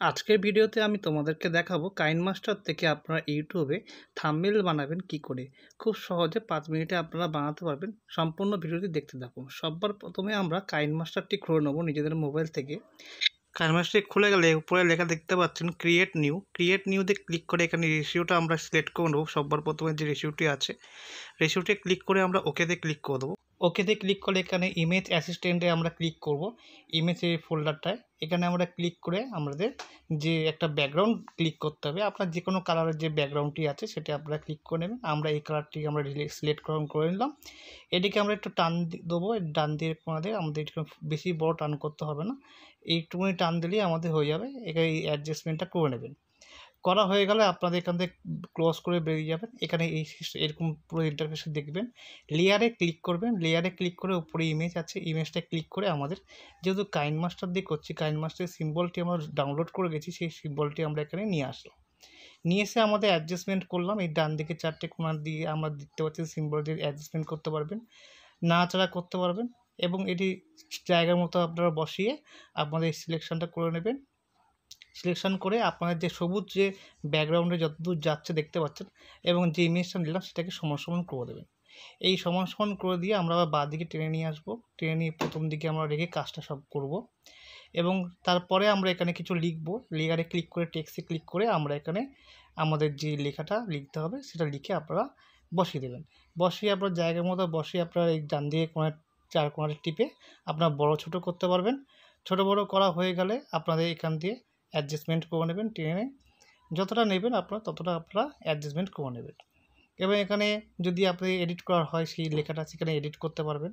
আজকের ভিডিওতে আমি তোমাদেরকে দেখাবো কাইনমাস্টার থেকে আপনারা ইউটিউবে থাম্বনেল বানাবেন কি করে। খুব সহজে 5 মিনিটে আপনারা বানাতে পারবেন। সম্পূর্ণ ভিডিওটি দেখতে থাকুন। সবার প্রথমে আমরা কাইনমাস্টারটি খুলে নেব নিজেদের মোবাইল থেকে। কাইনমাস্টারটি খুলে গেলে উপরে লেখা দেখতে পাচ্ছেন ক্রিয়েট নিউতে ক্লিক করে এখানে রেশিওটা আমরা সিলেক্ট করে নেবো। সবার প্রথমে যে রেশিওটি আছে রেশিওটি ক্লিক করে আমরা ওকেতে ক্লিক করে দেবো। ওকেতে ক্লিক করলে এখানে ইমেজ অ্যাসিস্ট্যান্টে আমরা ক্লিক করব। ইমেজের ফোল্ডারটায় এখানে আমরা ক্লিক করে আমাদের যে একটা ব্যাকগ্রাউন্ড ক্লিক করতে হবে। আপনার যে কোনো কালারের যে ব্যাকগ্রাউন্ডটি আছে সেটা আপনারা ক্লিক করে নেবেন। আমরা এই কালারটি আমরা সিলেক্ট করে নিলাম। এটিকে আমরা একটু টান দেবো, ডান দিয়ে কোণাতে। আমাদের একটু বেশি বড় টান করতে হবে না, এইটুকুনি টান দিলেই আমাদের হয়ে যাবে। এখানে এই অ্যাডজাস্টমেন্টটা করে নেবেন। করা হয়ে গেলে আপনাদের এখান থেকে ক্লোজ করে বেরিয়ে যাবেন। এখানে এরকম পুরো ইন্টারফেসে দেখবেন। লেয়ারে ক্লিক করবেন। লেয়ারে ক্লিক করে উপরে ইমেজ আছে, ইমেজটা ক্লিক করে আমাদের যেহেতু কাইনমাস্টার দিয়ে করছি, কাইনমাস্টারের সিম্বলটি আমরা ডাউনলোড করে গেছি, সেই সিম্বলটি আমরা এখানে নিয়ে আসলাম। নিয়ে এসে আমাদের অ্যাডজাস্টমেন্ট করলাম। এই ডান দিকে 4টে কোণা দিয়ে আমরা দেখতে পাচ্ছি সিম্বল দিয়ে অ্যাডজাস্টমেন্ট করতে পারবেন, নাড়াচাড়া করতে পারবেন এবং এটি জায়গার মতো আপনারা বসিয়ে আপনাদের সিলেকশনটা করে নেবেন। সিলেকশন করে আপনার যে সবুজ যে ব্যাকগ্রাউন্ডে যতদূর যাচ্ছে দেখতে পাচ্ছেন এবং যে ইমেজটা নিলাম সেটাকে সমান সমান করে দেবেন। এই সমান সমান করে দিয়ে আমরা আবার বাঁ দিকে টেনে নিয়ে আসবো। টেনে নিয়ে প্রথম দিকে আমরা রেখে কাজটা সব করব এবং তারপরে আমরা এখানে কিছু লিখবো। লেয়ারে ক্লিক করে টেক্সটে ক্লিক করে আমরা এখানে আমাদের যে লেখাটা লিখতে হবে সেটা লিখে আপনারা বসিয়ে দেবেন। বসিয়ে আপনার জায়গার মতো বসিয়ে আপনারা এই ডান দিকে কোণার 4 কোণাটা টিপে আপনারা বড় ছোট করতে পারবেন। ছোট বড় করা হয়ে গেলে আপনাদের এখান দিয়ে অ্যাডজাস্টমেন্ট করে নেবেন। টেনে যতটা নেবেন আপনারা ততটা আপনারা অ্যাডজাস্টমেন্ট করে নেবেন এবং এখানে যদি আপনি এডিট করার হয় সেই লেখাটা সেখানে এডিট করতে পারবেন।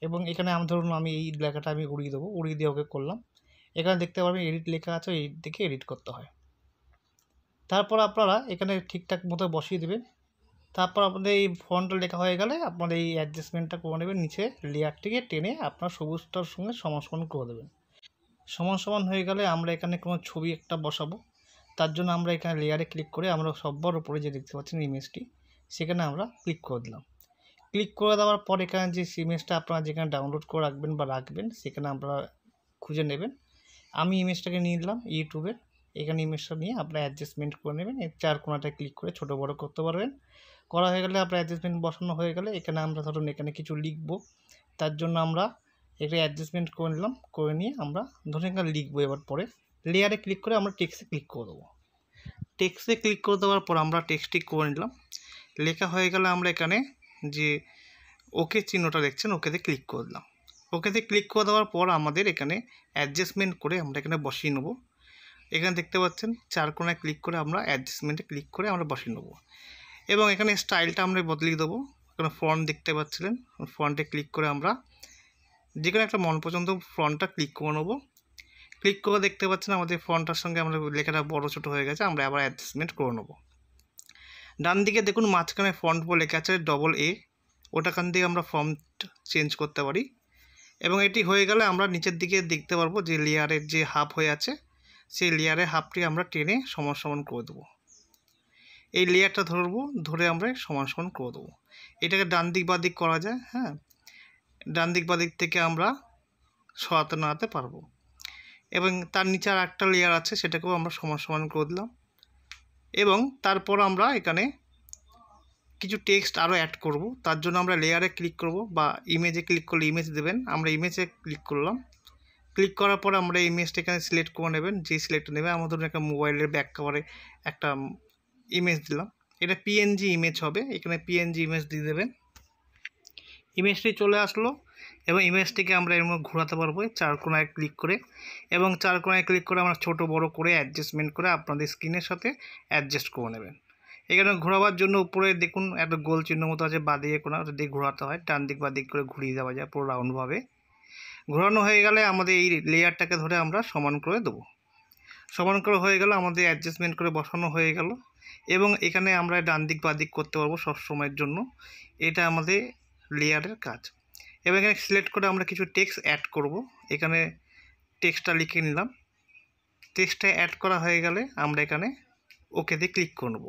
এবং এখানে ধরুন আমি এই লেখাটা আমি উড়িয়ে দেবো, উড়িয়ে দিয়ে ওকে করলাম। এখানে দেখতে পারবেন এডিট লেখা আছে, এডিট দেখে এডিট করতে হয়। তারপর আপনারা এখানে ঠিকঠাক মতো বসিয়ে দেবেন। তারপর আপনাদের এই ফন্টটা লেখা হয়ে গেলে আপনারা এই অ্যাডজাস্টমেন্টটা করে নেবেন। নিচে লেয়ারটিকে টেনে আপনার সবুজটার সঙ্গে সমান সমান করে দেবেন। সমান সমান হয়ে গেলে আমরা এখানে কোনো ছবি একটা বসাবো। তার জন্য আমরা এখানে লেয়ারে ক্লিক করে আমরা সবার উপরে যে দেখতে পাচ্ছেন ইমেজটি সেখানে আমরা ক্লিক করে দিলাম। ক্লিক করে দেওয়ার পর এখানে যে ইমেজটা আপনারা যেখানে ডাউনলোড করে রাখবেন সেখানে আপনারা খুঁজে নেবেন। আমি ইমেজটাকে নিয়ে নিলাম ইউটিউবের। এখানে ইমেজটা নিয়ে আপনারা অ্যাডজাস্টমেন্ট করে নেবেন। এই 4 কোণাটায় ক্লিক করে ছোটো বড়ো করতে পারবেন। করা হয়ে গেলে আপনার অ্যাডজাস্টমেন্ট বসানো হয়ে গেলে এখানে আমরা ধরুন এখানে কিছু লিখবো। তার জন্য আমরা এটা অ্যাডজাস্টমেন্ট করে নিলাম। করে নিয়ে আমরা ধরুন এখানে লিখবো। এবার পরে লেয়ারে ক্লিক করে আমরা টেক্সটে ক্লিক করে দেবো। টেক্সটে ক্লিক করে দেওয়ার পর আমরা টেক্সটটি করে নিলাম। লেখা হয়ে গেলে আমরা এখানে যে ওকে চিহ্নটা দেখছেন ওকেতে ক্লিক করে দিলাম। ওকেতে ক্লিক করে দেওয়ার পর আমাদের এখানে অ্যাডজাস্টমেন্ট করে আমরা এখানে বসিয়ে নেব। এখানে দেখতে পাচ্ছেন 4 কোণায় ক্লিক করে আমরা অ্যাডজাস্টমেন্টে ক্লিক করে আমরা বসিয়ে নেব এবং এখানে স্টাইলটা আমরা বদলিয়ে দেবো। এখানে ফন্ট দেখতে পাচ্ছিলেন, ফন্টে ক্লিক করে আমরা যে কোনো একটা মন পছন্দ ফন্টটা ক্লিক করে নেবো। ক্লিক করে দেখতে পাচ্ছেন আমাদের ফন্টটার সঙ্গে আমরা লেখাটা বড় ছোটো হয়ে গেছে। আমরা আবার অ্যাডজাস্টমেন্ট করে নেবো। ডান দিকে দেখুন মাঝখানে ফন্ট বলে লেখা আছে AA, ওটাখান দিয়ে আমরা ফন্ট চেঞ্জ করতে পারি এবং এটি হয়ে গেলে আমরা নিচের দিকে দেখতে পারবো যে লেয়ারের যে হাফ হয়ে আছে সেই লেয়ারের হাফটি আমরা টেনে সমান সমান করে দেবো। এই লেয়ারটা ধরে আমরা সমান সমান করে দেবো। এটাকে ডান দিক বা দিক করা যায়। হ্যাঁ, ডান দিক বা দিক থেকে আমরা সরাতে নাড়াতে পারবো এবং তার নিচে আর একটা লেয়ার আছে সেটাকেও আমরা সমান সমান করে দিলাম এবং তারপর আমরা এখানে কিছু টেক্সট আরও অ্যাড করব। তার জন্য আমরা লেয়ারে ক্লিক করব বা ইমেজে ক্লিক করলে ইমেজ দেবেন। আমরা ইমেজে ক্লিক করলাম। ক্লিক করার পর আমরা ইমেজটা এখানে সিলেক্ট করে নেবেন। যে সিলেক্ট নেবে আমার ধরুন একটা মোবাইলের ব্যাক কভারে একটা ইমেজ দিলাম। এটা PNG ইমেজ হবে। এখানে PNG ইমেজ দিয়ে দেবেন। ইমেজটি চলে আসলো এবং ইমেজটিকে আমরা এর মধ্যে ঘোরাতে পারবো 4 কোণায় ক্লিক করে এবং 4 কোণায় ক্লিক করে আমরা ছোট বড় করে অ্যাডজাস্টমেন্ট করে আপনাদের স্ক্রিনের সাথে অ্যাডজাস্ট করে নেবেন। এখানে ঘোরাবার জন্য উপরে দেখুন একটা গোল চিহ্ন মতো আছে, বাঁ দিকে কোণা, ওটা দিয়ে ঘোরাতে হয়। ডান দিক বা দিক করে ঘুরিয়ে দেওয়া যায় পুরো রাউন্ডভাবে। ঘোরানো হয়ে গেলে আমাদের এই লেয়ারটাকে ধরে আমরা সমান করে দেবো। সমান করে হয়ে গেল, আমাদের অ্যাডজাস্টমেন্ট করে বসানো হয়ে গেল এবং এখানে আমরা ডান দিক বা দিক করতে পারবো সব সময়ের জন্য। এটা আমাদের লেয়ারের কাজ। এবং এখানে সিলেক্ট করে আমরা কিছু টেক্সট অ্যাড করব। এখানে টেক্সটটা লিখে নিলাম। টেক্সটটা অ্যাড করা হয়ে গেলে আমরা এখানে ওকেতে ক্লিক করব।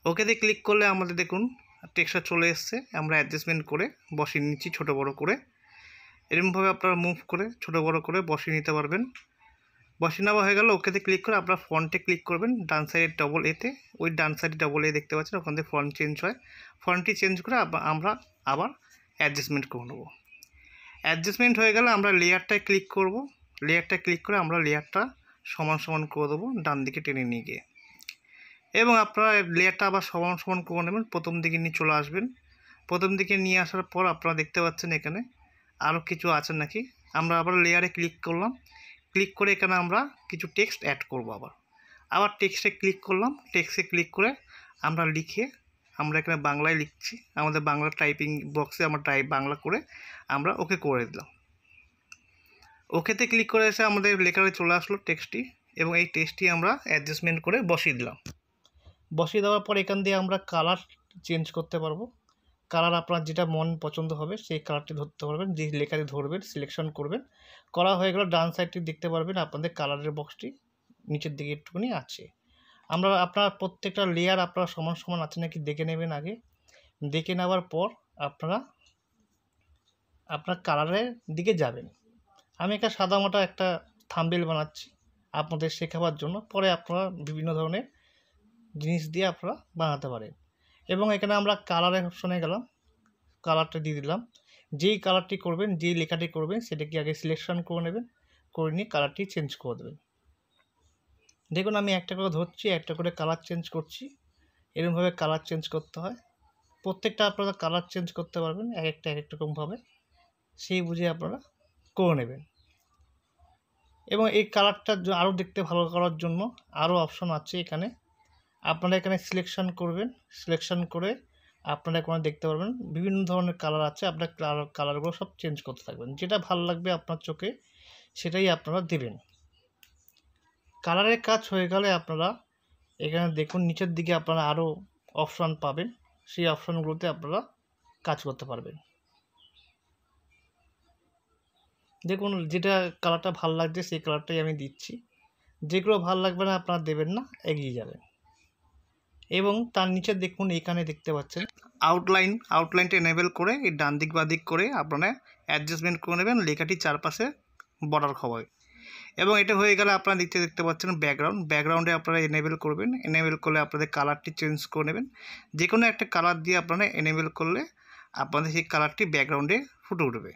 ওকেতে ক্লিক করলে আমাদের দেখুন টেক্সটটা চলে এসছে। আমরা অ্যাডজাস্টমেন্ট করে বসিয়ে নিচ্ছি ছোটো বড়ো করে। এরকমভাবে আপনারা মুভ করে ছোটো বড়ো করে বসিয়ে নিতে পারবেন। বসিয়ে নেওয়া হয়ে গেল। ওকেতে ক্লিক করে আপনার ফন্টে ক্লিক করবেন, ডান সাইডে ডবল এতে, ওই ডান সাইডে ডবল এ দেখতে পাচ্ছেন, ওখান থেকে ফন্ট চেঞ্জ হয়। ফন্টটি চেঞ্জ করে আমরা আবার অ্যাডজাস্টমেন্ট করে নেব। অ্যাডজাস্টমেন্ট হয়ে গেলে আমরা লেয়ারটায় ক্লিক করব। লেয়ারটায় ক্লিক করে আমরা লেয়ারটা সমান সমান করে দেবো ডান দিকে টেনে নিয়ে গিয়ে, এবং আপনারা লেয়ারটা আবার সমান সমান করে নেবেন। প্রথম দিকে নিয়ে চলে আসবেন। প্রথম দিকে নিয়ে আসার পর আপনারা দেখতে পাচ্ছেন এখানে আরও কিছু আছে নাকি। আমরা আবার লেয়ারে ক্লিক করলাম। ক্লিক করে এখানে আমরা কিছু টেক্সট অ্যাড করব। আবার টেক্সটে ক্লিক করলাম। টেক্সটে ক্লিক করে আমরা লিখে, আমরা এখানে বাংলায় লিখছি, আমাদের বাংলা টাইপিং বক্সে আমরা বাংলা করে আমরা ওকে করে দিলাম। ওকেতে ক্লিক করে এসে আমাদের লেখাটা চলে আসলো টেক্সটটি, এবং এই টেক্সটটি আমরা অ্যাডজাস্টমেন্ট করে বসিয়ে দিলাম। বসিয়ে দেওয়ার পর এখান দিয়ে আমরা কালার চেঞ্জ করতে পারবো। কালার আপনার যেটা মন পছন্দ হবে সেই কালারটি ধরতে পারবেন, যে লেখাটি ধরবেন সিলেকশন করবেন। করা হয়ে গেল, ডান সাইডটি দেখতে পারবেন আপনাদের কালারের বক্সটি নিচের দিকে একটুখানি আছে। আপনার প্রত্যেকটা লেয়ার আপনারা সমান সমান আছে নাকি দেখে নেবেন আগে। দেখে নেওয়ার পর আপনার কালারের দিকে যাবেন। আমি একটা সাদামাটা একটা থাম্বনেল বানাচ্ছি আপনাদের শেখাবার জন্য, পরে আপনারা বিভিন্ন ধরনের জিনিস দিয়ে আপনারা বানাতে পারেন। এবং এখানে আমরা কালারের অপশনে গেলাম, কালারটা দিয়ে দিলাম। যেই কালারটি করবেন, যেই লেখাটি করবেন সেটাকে আগে সিলেকশন করে নেবেন, করে নিয়ে কালারটি চেঞ্জ করে দেবেন। দেখুন আমি একটা করে ধরছি, একটা করে কালার চেঞ্জ করছি। এরকমভাবে কালার চেঞ্জ করতে হয়। প্রত্যেকটা আপনারা কালার চেঞ্জ করতে পারবেন এক একটা রকমভাবে, সেই বুঝে আপনারা করে নেবেন। এবং এই কালারটা আরও দেখতে ভালো করার জন্য আরও অপশন আছে এখানে। আপনারা এখানে সিলেকশন করবেন, সিলেকশন করে আপনারা এখানে দেখতে পারবেন বিভিন্ন ধরনের কালার আছে। আপনার কালারগুলো সব চেঞ্জ করতে থাকবেন, যেটা ভালো লাগবে আপনার চোখে সেটাই আপনারা দেবেন। কালারের কাজ হয়ে গেলে আপনারা এখানে দেখুন নিচের দিকে আপনারা আরও অপশান পাবেন, সেই অপশানগুলোতে আপনারা কাজ করতে পারবেন। দেখুন যেটা কালারটা ভালো লাগছে সেই কালারটাই আমি দিচ্ছি, যেগুলো ভালো লাগবে না আপনারা দেবেন না, এগিয়ে যাবেন। এবং তার নিচে দেখুন এখানে দেখতে পাচ্ছেন আউটলাইনটা এনেবেল করে এই ডান দিক বা দিক করে আপনারা অ্যাডজাস্টমেন্ট করে নেবেন লেখাটির চারপাশে বর্ডার খবর। এবং এটা হয়ে গেলে আপনারা দেখতে পাচ্ছেন ব্যাকগ্রাউন্ডে আপনারা এনেবেল করবেন। এনেবেল করলে আপনাদের কালারটি চেঞ্জ করে নেবেন। যে কোনো একটা কালার দিয়ে আপনারা এনেবেল করলে আপনাদের সেই কালারটি ব্যাকগ্রাউন্ডে ফুটে উঠবে।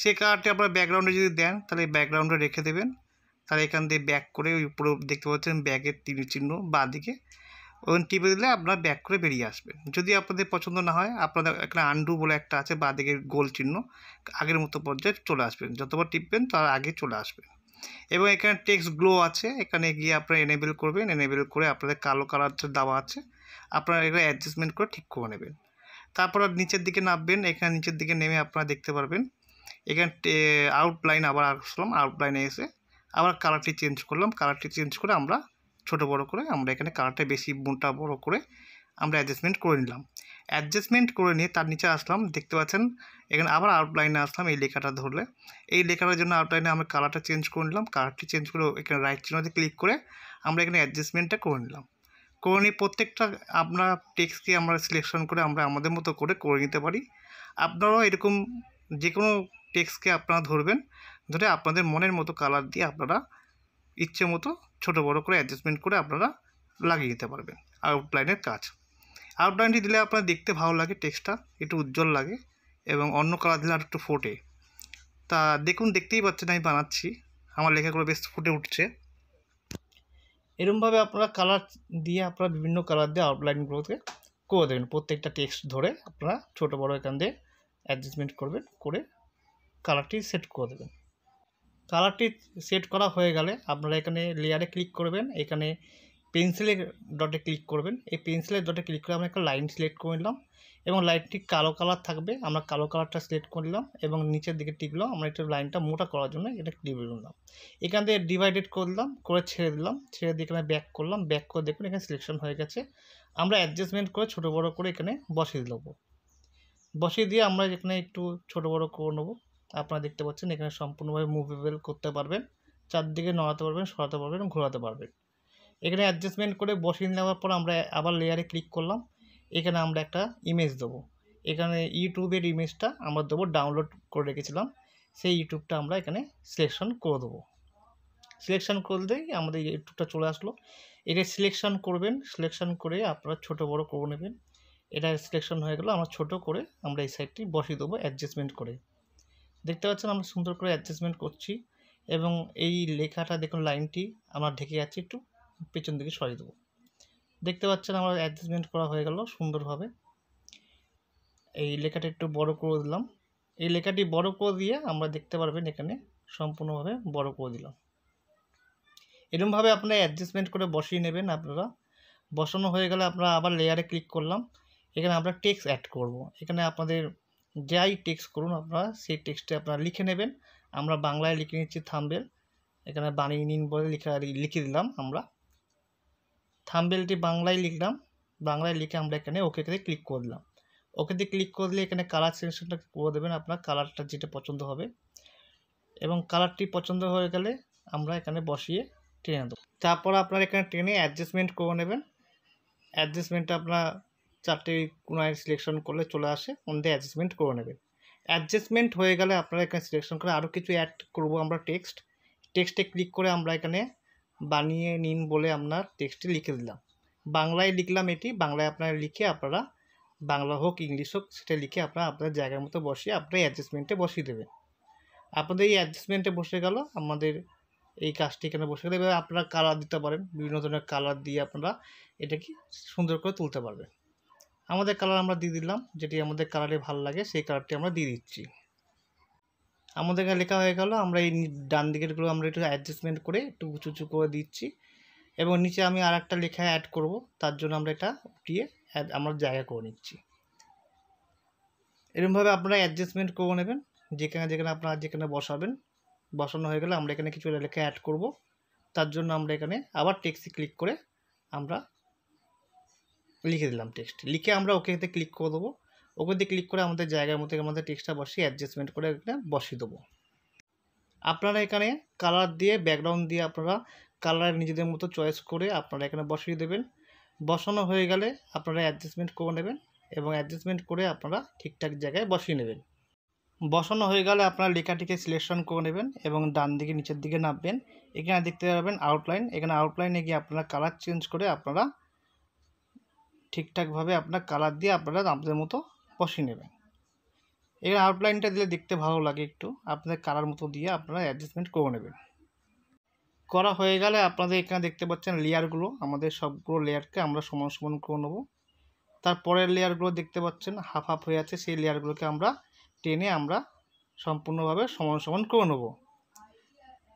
সেই কালারটি আপনারা ব্যাকগ্রাউন্ডে যদি দেন তাহলে ব্যাকগ্রাউন্ডে রেখে দেবেন। তাহলে এখান দিয়ে ব্যাক করে ওই উপরে দেখতে পাচ্ছেন ব্যাগের তীর চিহ্ন বাঁ দিকে, ওখানে টিপে দিলে আপনারা ব্যাক করে বেরিয়ে আসবেন। যদি আপনাদের পছন্দ না হয় আপনাদের এখানে আন্ডু বলে একটা আছে বাঁ দিকের গোল চিহ্ন, আগের মতো পর্যায়ে চলে আসবেন। যতবার টিপবেন তার আগে চলে আসবেন। এবং এখানে টেক্সট গ্লো আছে, এখানে গিয়ে আপনারা এনেবেল করবেন। এনেবেল করে আপনাদের কালো কালার দেওয়া আছে, আপনারা এগুলো অ্যাডজাস্টমেন্ট করে ঠিক করে নেবেন। তারপর নিচের দিকে নামবেন। এখানে নিচের দিকে নেমে আপনারা দেখতে পারবেন এখানে আউটলাইন, আবার আসলাম আউটলাইনে এসে আবার কালারটি চেঞ্জ করলাম। কালারটি চেঞ্জ করে আমরা ছোটো বড়ো করে আমরা এখানে কালারটা বেশি মোটা বড়ো করে আমরা অ্যাডজাস্টমেন্ট করে নিলাম। অ্যাডজাস্টমেন্ট করে নিয়ে তার নিচে আসলাম, দেখতে পাচ্ছেন এখানে আবার আউটলাইনে আসলাম। এই লেখাটা ধরলে এই লেখাটার জন্য আউটলাইনে আমরা কালারটা চেঞ্জ করে নিলাম। কালারটি চেঞ্জ করে এখানে রাইট চিহ্নতে ক্লিক করে আমরা এখানে অ্যাডজাস্টমেন্টটা করে নিলাম। করে নিয়ে প্রত্যেকটা আপনার টেক্সটকে আমরা সিলেকশন করে আমরা আমাদের মতো করে নিতে পারি। আপনারাও এরকম যে কোনো টেক্সটকে আপনারা ধরবেন, ধরে আপনাদের মনের মতো কালার দিয়ে আপনারা ইচ্ছে মতো ছোটো বড়ো করে অ্যাডজাস্টমেন্ট করে আপনারা লাগিয়ে দিতে পারবেন আউটলাইনের কাজ। আউটলাইনটি দিলে আপনার দেখতে ভালো লাগে, টেক্সটটা একটু উজ্জ্বল লাগে, এবং অন্য কালার দিলে আর একটু ফোটে। তা দেখুন দেখতেই পাচ্ছেন আমি বানাচ্ছি, আমার লেখাগুলো বেশ ফুটে উঠছে। এরকমভাবে আপনারা কালার দিয়ে আপনারা বিভিন্ন কালার দিয়ে আউটলাইনগুলোকে করে দেবেন। প্রত্যেকটা টেক্সট ধরে আপনারা ছোটো বড়ো এখান দিয়ে অ্যাডজাস্টমেন্ট করবেন, করে কালারটি সেট করে দেবেন। কালারটি সেট করা হয়ে গেলে আপনারা এখানে লেয়ারে ক্লিক করবেন, এখানে পেন্সিলের ডটে ক্লিক করবেন। এই পেন্সিলের ডটে ক্লিক করে আমরা একটা লাইন সিলেক্ট করে নিলাম, এবং লাইনটি কালো কালার থাকবে, আমরা কালো কালারটা সিলেক্ট করে নিলাম। এবং নিচের দিকে টিপলাম, আমরা একটু লাইনটা মোটা করার জন্য এটা টিপে নিলাম। এখান থেকে ডিভাইডেড করলাম, করে ছেড়ে দিলাম, ছেড়ে দিয়ে এখানে ব্যাক করলাম। ব্যাক করে দেখুন এখানে সিলেকশন হয়ে গেছে। আমরা অ্যাডজাস্টমেন্ট করে ছোটো বড়ো করে এখানে বসিয়ে দেবো। বসিয়ে দিয়ে আমরা এখানে একটু ছোটো বড়ো করে নেবো। আপনারা দেখতে পাচ্ছেন এখানে সম্পূর্ণভাবে মুভেবল করতে পারবেন, চারদিকে নড়াতে পারবেন, সরাতে পারবেন, ঘোরাতে পারবেন। এখানে অ্যাডজাস্টমেন্ট করে বসিয়ে নেওয়ার পর আমরা আবার লেয়ারে ক্লিক করলাম। এখানে আমরা একটা ইমেজ দেবো। এখানে ইউটিউবের ইমেজটা আমরা দেবো, ডাউনলোড করে রেখেছিলাম সেই ইউটিউবটা আমরা এখানে সিলেকশন করে দেবো। সিলেকশন করলেই আমাদের ইউটিউবটা চলে আসলো। এটা সিলেকশন করবেন, সিলেকশন করে আপনারা ছোটো বড়ো করে নেবেন। এটা সিলেকশন হয়ে গেল, আমরা ছোটো করে আমরা এই সাইডটি বসিয়ে দেবো অ্যাডজাস্টমেন্ট করে। দেখতে পাচ্ছেন আমরা সুন্দর করে অ্যাডজাস্টমেন্ট করছি এবং এই লেখাটা দেখুন লাইনটি আমার ঢেকে যাচ্ছে, একটু পেছন দিকে সরিয়ে দেবো। দেখতে পাচ্ছেন আমার অ্যাডজাস্টমেন্ট করা হয়ে গেল সুন্দরভাবে। এই লেখাটা একটু বড় করে দিলাম। এই লেখাটি বড় করে দিয়ে আমরা দেখতে পারবেন এখানে সম্পূর্ণভাবে বড় করে দিলাম। এরকমভাবে আপনারা অ্যাডজাস্টমেন্ট করে বসিয়ে নেবেন। আপনারা বসানো হয়ে গেলে আপনারা আবার লেয়ারে ক্লিক করলাম। এখানে আমরা টেক্সট অ্যাড করব। এখানে আপনাদের যাই টেক্সট করুন আপনারা সেই টেক্সটে আপনারা লিখে নেবেন। আমরা বাংলায় লিখে নিচ্ছি থাম্বনেল। এখানে বানিয়ে নিন বলে লিখে দিলাম। আমরা থাম্বনেলটি বাংলায় লিখলাম। বাংলায় লিখে আমরা এখানে ওকেতে ক্লিক করে দিলাম। ওকেতে ক্লিক করে দিলে এখানে কালার সিলেকশনটা করে দেবেন, আপনার কালারটা যেটা পছন্দ হবে, এবং কালারটি পছন্দ হয়ে গেলে আমরা এখানে বসিয়ে টেনে দেবো। তারপর আপনারা এখানে টেনে অ্যাডজাস্টমেন্ট করে নেবেন। অ্যাডজাস্টমেন্টটা আপনার 4টে কোণায় সিলেকশন করলে চলে আসে, ওখানে অ্যাডজাস্টমেন্ট করে নেবেন। অ্যাডজাস্টমেন্ট হয়ে গেলে আপনারা এখানে সিলেকশন করে আরও কিছু অ্যাড করব আমরা টেক্সটে ক্লিক করে আমরা এখানে বানিয়ে নিন বলে আপনার টেক্সটে লিখে দিলাম। বাংলায় লিখলাম, এটি বাংলায় আপনারা লিখে আপনারা বাংলা হোক ইংলিশ হোক সেটা লিখে আপনারা আপনাদের জায়গার মতো বসিয়ে আপনার অ্যাডজাস্টমেন্টে বসিয়ে দেবেন। আপনাদের এই অ্যাডজাস্টমেন্টে বসে গেল আমাদের এই কাজটি এখানে বসে গেলে। এবার আপনারা কালার দিতে পারেন, বিভিন্ন ধরনের কালার দিয়ে আপনারা এটাকে সুন্দর করে তুলতে পারবেন। আমাদের কালার আমরা দিয়ে দিলাম, যেটি আমাদের কালারে ভালো লাগে সেই কালারটি আমরা দিয়ে দিচ্ছি। আমাদের এখানে লেখা হয়ে গেল। আমরা এই ডান দিকেরগুলো আমরা একটু অ্যাডজাস্টমেন্ট করে একটু উঁচু উঁচু করে দিচ্ছি, এবং নিচে আমি আর একটা লেখা অ্যাড করব, তার জন্য আমরা এটা উঠিয়ে আমরা জায়গা করে নিচ্ছি। এরকমভাবে আপনারা অ্যাডজাস্টমেন্ট করে নেবেন যেখানে যেখানে আপনারা যেখানে বসাবেন। বসানো হয়ে গেলে আমরা এখানে কিছু লেখা অ্যাড করব, তার জন্য আমরা এখানে আবার টেক্সটে ক্লিক করে আমরা লিখে দিলাম। টেক্সট লিখে আমরা ওকেতে ক্লিক করে দেবো। ওকেতে ক্লিক করে আমাদের জায়গার মধ্যে আমাদের টেক্সটটা বসিয়ে অ্যাডজাস্টমেন্ট করে এখানে বসিয়ে দেবো। আপনারা এখানে কালার দিয়ে ব্যাকগ্রাউন্ড দিয়ে আপনারা কালার নিজেদের মতো চয়েস করে আপনারা এখানে বসিয়ে দেবেন। বসানো হয়ে গেলে আপনারা অ্যাডজাস্টমেন্ট করে নেবেন এবং অ্যাডজাস্টমেন্ট করে আপনারা ঠিকঠাক জায়গায় বসিয়ে নেবেন। বসানো হয়ে গেলে আপনারা লেখাটিকে সিলেকশন করে নেবেন এবং ডান দিকে নিচের দিকে নামবেন। এখানে দেখতে পাবেন আউটলাইন। এখানে আউটলাইনে গিয়ে আপনারা কালার চেঞ্জ করে আপনারা ঠিকঠাকভাবে আপনার কালার দিয়ে আপনারা আপনাদের মতো বসিয়ে নেবেন। এখানে আউটলাইনটা দিলে দেখতে ভালো লাগে একটু, আপনাদের কালার মতো দিয়ে আপনারা অ্যাডজাস্টমেন্ট করে নেবেন। করা হয়ে গেলে আপনাদের এখানে দেখতে পাচ্ছেন লেয়ারগুলো, আমাদের সবগুলো লেয়ারকে আমরা সমান সমান করে নেব। তারপরের লেয়ারগুলো দেখতে পাচ্ছেন হাফ হাফ হয়ে আছে, সেই লেয়ারগুলোকে আমরা টেনে আমরা সম্পূর্ণভাবে সমান সমান করে নেব।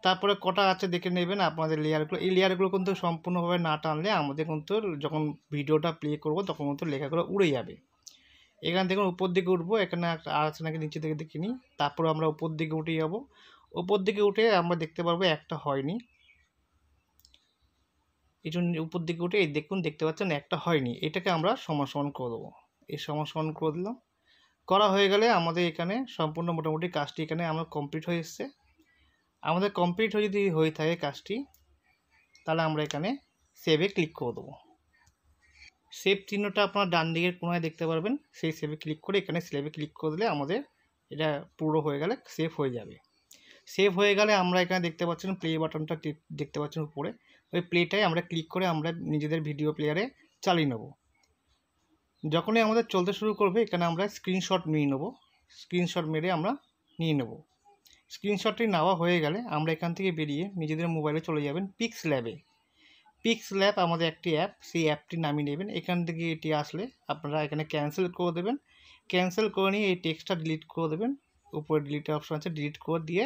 তারপরে কটা আছে দেখে নেবেন আপনাদের লেয়ারগুলো। এই লেয়ারগুলো কিন্তু সম্পূর্ণভাবে না টানলে আমাদের কিন্তু যখন ভিডিওটা প্লে করব তখন কিন্তু লেখাগুলো উড়ে যাবে। এখানে দেখুন উপর দিকে উঠবো, এখানে আর আছে নাকি নিচে দিকে দেখিনি। তারপর আমরা উপর দিকে উঠে যাব। উপর দিকে উঠে আমরা দেখতে পারবো একটা হয়নি, এই জন্য উপর দিকে উঠে এই দেখুন দেখতে পাচ্ছেন একটা হয়নি, এটাকে আমরা সমান সমান করে দেবো। এই সমান সমান করে দিলাম। করা হয়ে গেলে আমাদের এখানে সম্পূর্ণ মোটামুটি কাজটি এখানে আমরা কমপ্লিট হয়ে এসছে। আমাদের কমপ্লিট হয়ে যদি হয়ে থাকে কাজটি, তাহলে আমরা এখানে সেভে ক্লিক করে দেবো। সেভ চিহ্নটা আপনার ডান দিকের কোণায় দেখতে পারবেন, সেই সেভে ক্লিক করে এখানে সেভে ক্লিক করে দিলে আমাদের এটা পুরো হয়ে গেলে সেভ হয়ে যাবে। সেভ হয়ে গেলে আমরা এখানে দেখতে পাচ্ছেন প্লে বাটনটা দেখতে পাচ্ছেন উপরে, ওই প্লেটায় আমরা ক্লিক করে আমরা নিজেদের ভিডিও প্লেয়ারে চালিয়ে নেব। যখনই আমাদের চলতে শুরু করবে এখানে আমরা স্ক্রিনশট নিয়ে নেব। স্ক্রিনশট মেরে আমরা নিয়ে নেব। স্ক্রিনশটটি নেওয়া হয়ে গেলে আমরা এখান থেকে বেরিয়ে নিজেদের মোবাইলে চলে যাবেন পিক্স ল্যাবে। পিক্স ল্যাব আমাদের একটি অ্যাপ, সেই অ্যাপটি নামিয়ে নেবেন। এখান থেকে এটি আসলে আপনারা এখানে ক্যান্সেল করে দেবেন। ক্যান্সেল করে নিয়ে এই টেক্সটটা ডিলিট করে দেবেন। উপরে ডিলিট অপশন আছে, ডিলিট করে দিয়ে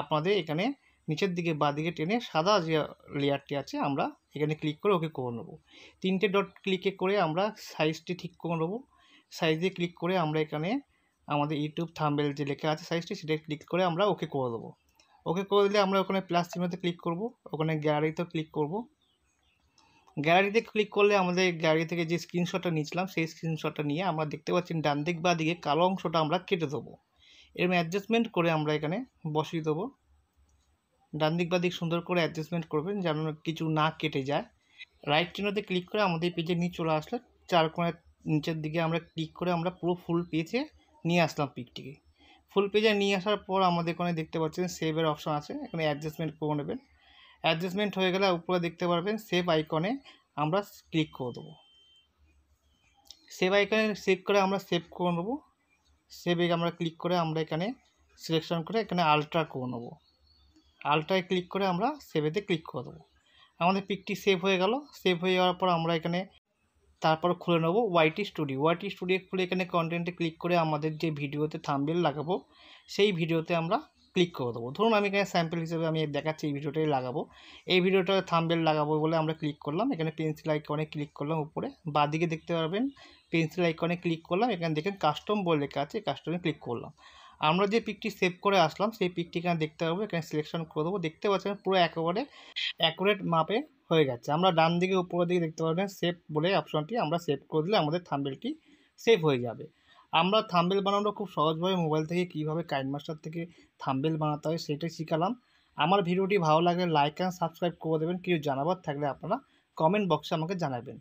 আপনাদের এখানে নিচের দিকে বাঁদিকে টেনে সাদা যে লেয়ারটি আছে আমরা এখানে ক্লিক করে ওকে করে নেব। 3টে ডট ক্লিকে করে আমরা সাইজটি ঠিক করে নেব। সাইজে ক্লিক করে আমরা এখানে আমাদের ইউটিউব থাম্বনেল যে লেখা আছে সাইজটি সেটা ক্লিক করে আমরা ওকে করে দেবো। ওকে করে দিলে আমরা ওখানে প্লাস চিহ্নতে ক্লিক করব, ওখানে গ্যালারিতে ক্লিক করব। গ্যালারিতে ক্লিক করলে আমাদের গ্যালারি থেকে যে স্ক্রিনশটটা নিয়েছিলাম সেই স্ক্রিনশটটা নিয়ে আমরা দেখতে পাচ্ছি ডান দিক বা দিকে কালো অংশটা আমরা কেটে দেবো। এরকম অ্যাডজাস্টমেন্ট করে আমরা এখানে বসিয়ে দেবো। ডান দিক বা দিক সুন্দর করে অ্যাডজাস্টমেন্ট করবেন যেন কিছু না কেটে যায়। রাইট চিহ্নতে ক্লিক করে আমাদের পেজের নিচে চলে আসলে চার কোণের নিচের দিকে আমরা ক্লিক করে আমরা পুরো ফুল পেজে নিয়ে আসলাম পিকটিকে। ফুল পেজে নিয়ে আসার পর আমাদের এখানে দেখতে পাচ্ছেন সেভের অপশন আছে, এখানে অ্যাডজাস্টমেন্ট করে নেবেন। অ্যাডজাস্টমেন্ট হয়ে গেলে উপরে দেখতে পারবেন সেভ আইকনে আমরা ক্লিক করে দেবো। সেভ আইকনে ক্লিক করে আমরা সেভ করে নেবো। সেভে আমরা ক্লিক করে আমরা এখানে সিলেকশন করে এখানে আলট্রা করে নেবো। আলট্রায় ক্লিক করে আমরা সেভেতে ক্লিক করে দেবো। আমাদের পিকটি সেভ হয়ে গেল। সেভ হয়ে যাওয়ার পর আমরা এখানে তারপর খুলে নেবো ওয়াইটি স্টুডিও। ওয়াইটি স্টুডিও খুলে এখানে কন্টেন্টে ক্লিক করে আমাদের যে ভিডিওতে থাম্বনেল লাগাবো সেই ভিডিওতে আমরা ক্লিক করে দেবো। ধরুন আমি এখানে স্যাম্পল হিসেবে আমি দেখাচ্ছি এই ভিডিওটাই লাগাবো। এই ভিডিওটা থাম্বনেল লাগাবো বলে আমরা ক্লিক করলাম। এখানে পেন্সিল আইকনে ক্লিক করলাম, উপরে বাঁদিকে দেখতে পারবেন পেন্সিল আইকনে ক্লিক করলাম। এখানে দেখেন কাস্টম বলে লেখা আছে, কাস্টমে ক্লিক করলাম। আমরা যে পিকটি সেভ করে আসলাম সেই পিকটি এখানে দেখতে পাবো। এখানে সিলেকশন করে দেবো। দেখতে পাচ্ছেন পুরো একেবারে অ্যাকুরেট মাপে হয়ে গেছে। আমরা ডান দিকে উপরের দিকে দেখতে পারবেন সেভ বলে অপশনটি, আমরা সেভ করে দিলে আমাদের থাম্বনেলটি সেভ হয়ে যাবে। আমরা থাম্বনেল বানানো খুব সহজভাবে মোবাইল থেকে কীভাবে কাইনমাস্টার থেকে থাম্বনেল বানাতে হয় সেটাই শিখালাম। আমার ভিডিওটি ভালো লাগলে লাইক অ্যান্ড সাবস্ক্রাইব করে দেবেন। কিছু জানাবার থাকলে আপনারা কমেন্ট বক্সে আমাকে জানাবেন।